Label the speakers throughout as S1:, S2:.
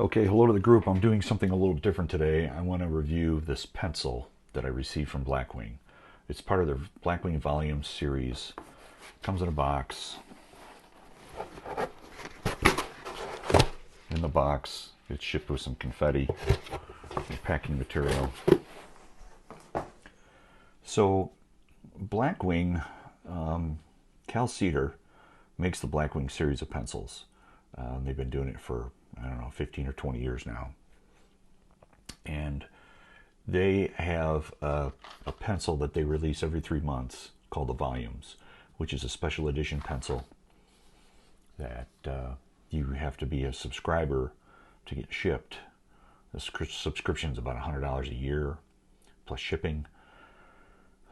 S1: Okay, hello to the group. I'm doing something a little different today. I want to review this pencil that I received from Blackwing. It's part of their Blackwing Volume series. Comes in a box. In the box, it's shipped with some confetti and packing material. So, Blackwing, Cal Cedar makes the Blackwing series of pencils. They've been doing it for, I don't know, 15 or 20 years now. And they have a pencil that they release every 3 months called the Volumes, which is a special edition pencil that you have to be a subscriber to get shipped. The subscription is about $100 a year plus shipping.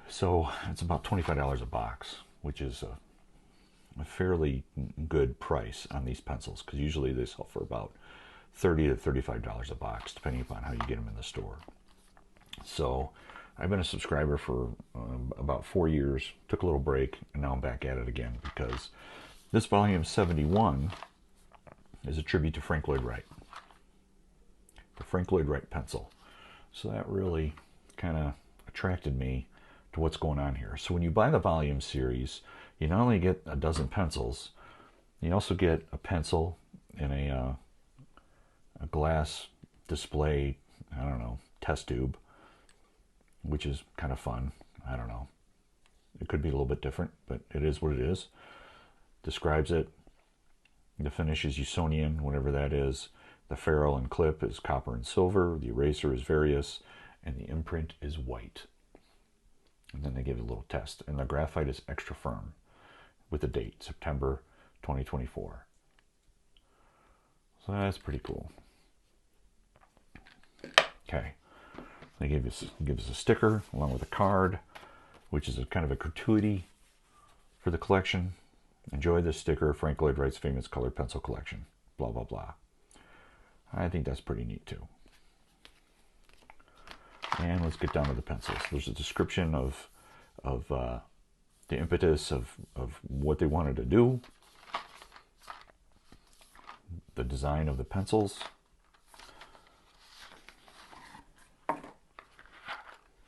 S1: So it's about $25 a box, which is a fairly good price on these pencils, because usually they sell for about $30 to $35 a box, depending upon how you get them in the store. So I've been a subscriber for about 4 years, took a little break, and now I'm back at it again, because this volume 71 is a tribute to Frank Lloyd Wright, the Frank Lloyd Wright pencil. So that really kind of attracted me to what's going on here. So when you buy the volume series, you not only get a dozen pencils, you also get a pencil in a glass display, I don't know, test tube, which is kind of fun. I don't know. It could be a little bit different, but it is what it is. Describes it. The finish is Usonian, whatever that is. The ferrule and clip is copper and silver. The eraser is various, and the imprint is white. And then they give you a little test. And the graphite is extra firm with the date, September 2024. So that's pretty cool. Okay. They give us a sticker along with a card, which is a kind of a gratuity for the collection. Enjoy this sticker, Frank Lloyd Wright's famous colored pencil collection. Blah, blah, blah. I think that's pretty neat too. And let's get down to the pencils. There's a description of the impetus of what they wanted to do, the design of the pencils.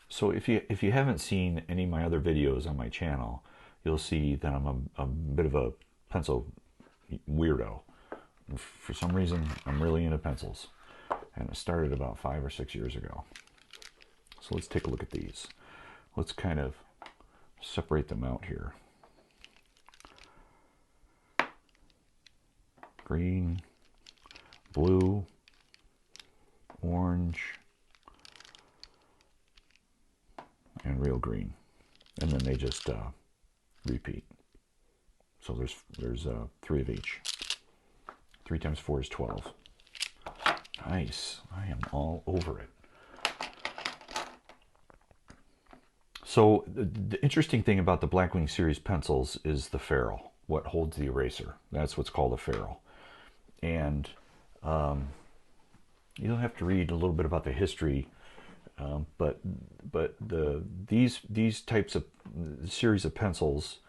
S1: So if you haven't seen any of my other videos on my channel, you'll see that I'm a bit of a pencil weirdo. For some reason, I'm really into pencils, and it started about 5 or 6 years ago. So let's take a look at these. Let's kind of separate them out here. Green, blue, orange, and real green. And then they just repeat. So there's 3 of each. 3 times 4 is 12. Nice. I am all over it. So the interesting thing about the Blackwing series pencils is the ferrule, what holds the eraser. That's what's called a ferrule. And you'll have to read a little bit about the history, but these types of series of pencils,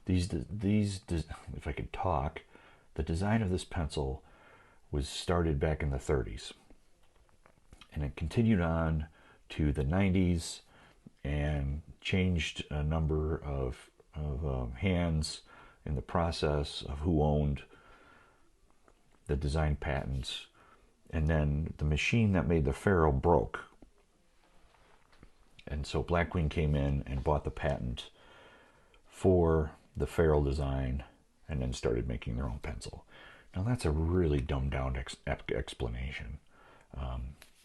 S1: these if I could talk, the design of this pencil was started back in the 30s, and it continued on to the 90s and changed a number of hands in the process of who owned the design patents. And then the machine that made the ferrule broke, and so Blackwing came in and bought the patent for the ferrule design and then started making their own pencil. Now that's a really dumbed down explanation,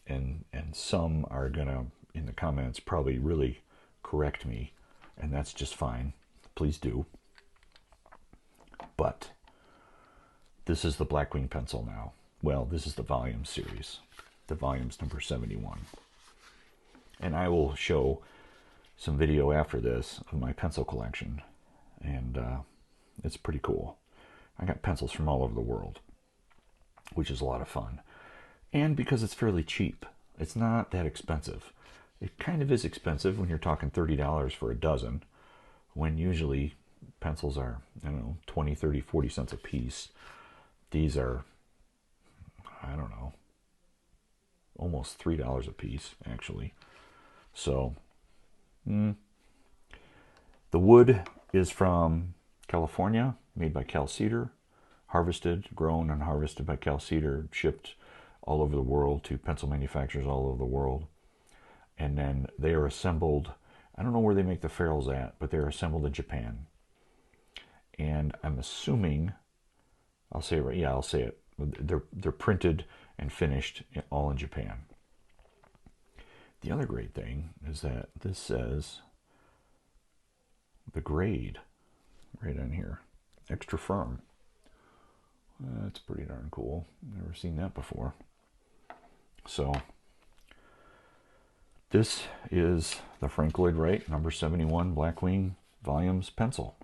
S1: and some are gonna, in the comments, probably really correct me, and that's just fine. Please do. But this is the Blackwing pencil now. Well, this is the volume series. The volume's number 71. And I will show some video after this of my pencil collection, and it's pretty cool. I got pencils from all over the world, which is a lot of fun. And because it's fairly cheap, it's not that expensive. It kind of is expensive when you're talking $30 for a dozen, when usually pencils are, I don't know, 20, 30, 40 cents a piece. These are, I don't know, almost $3 a piece, actually. So, the wood is from California, made by Cal Cedar, harvested, grown, and harvested by Cal Cedar, shipped all over the world to pencil manufacturers all over the world. And then they are assembled, I don't know where they make the ferrules at, but they're assembled in Japan. And I'm assuming, I'll say it right, yeah, I'll say it. They're printed and finished all in Japan. The other great thing is that this says the grade right on here, extra firm. That's pretty darn cool. Never seen that before. So this is the Frank Lloyd Wright number 71 Blackwing Volumes pencil.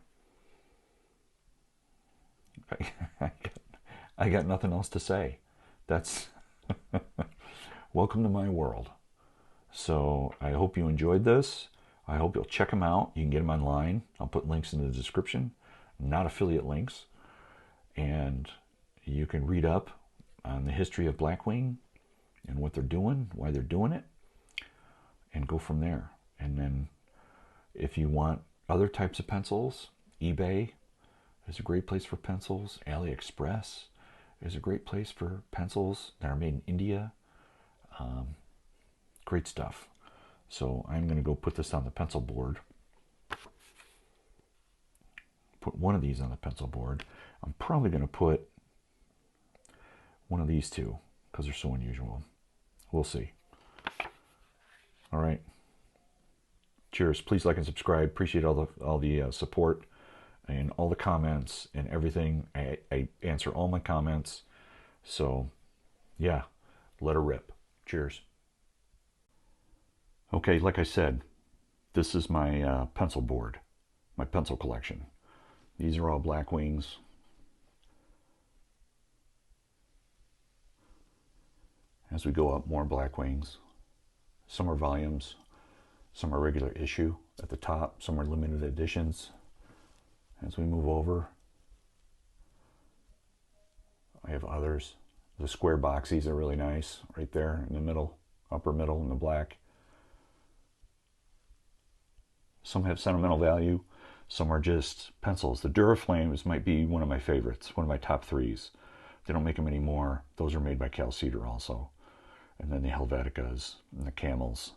S1: I got nothing else to say. That's welcome to my world. So I hope you enjoyed this. I hope you'll check them out. You can get them online. I'll put links in the description, not affiliate links. And you can read up on the history of Blackwing and what they're doing, why they're doing it, and go from there. And then if you want other types of pencils, eBay is a great place for pencils. AliExpress is a great place for pencils that are made in India. Great stuff. So I'm going to go put this on the pencil board. Put one of these on the pencil board. I'm probably going to put one of these two because they're so unusual. We'll see. All right. Cheers. Please like and subscribe. Appreciate all the support and all the comments and everything. I answer all my comments. So, yeah, let her rip. Cheers. Okay, like I said, this is my pencil board, my pencil collection. These are all Blackwings. As we go up, more Blackwings. Some are volumes, some are regular issue at the top, some are limited editions. As we move over, I have others. The square boxies are really nice, right there in the middle, upper middle in the black. Some have sentimental value, some are just pencils. The Duraflames might be one of my favorites, one of my top threes. They don't make them anymore. Those are made by Cal Cedar also. And then the Helveticas and the Camels.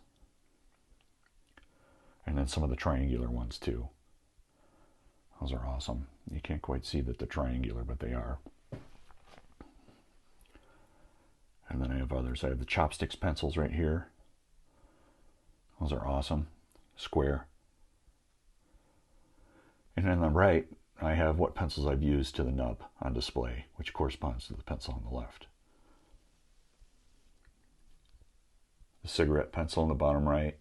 S1: And then some of the triangular ones too. Those are awesome. You can't quite see that they're triangular, but they are. And then I have others. I have the Chopsticks pencils right here. Those are awesome. Square. And then on the right, I have what pencils I've used to the nub on display, which corresponds to the pencil on the left. The cigarette pencil in the bottom right.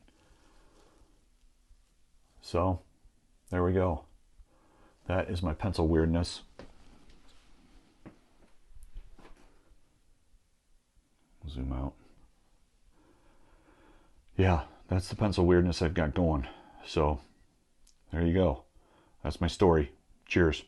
S1: So, there we go. That is my pencil weirdness. Zoom out. Yeah, that's the pencil weirdness I've got going. So, there you go. That's my story. Cheers.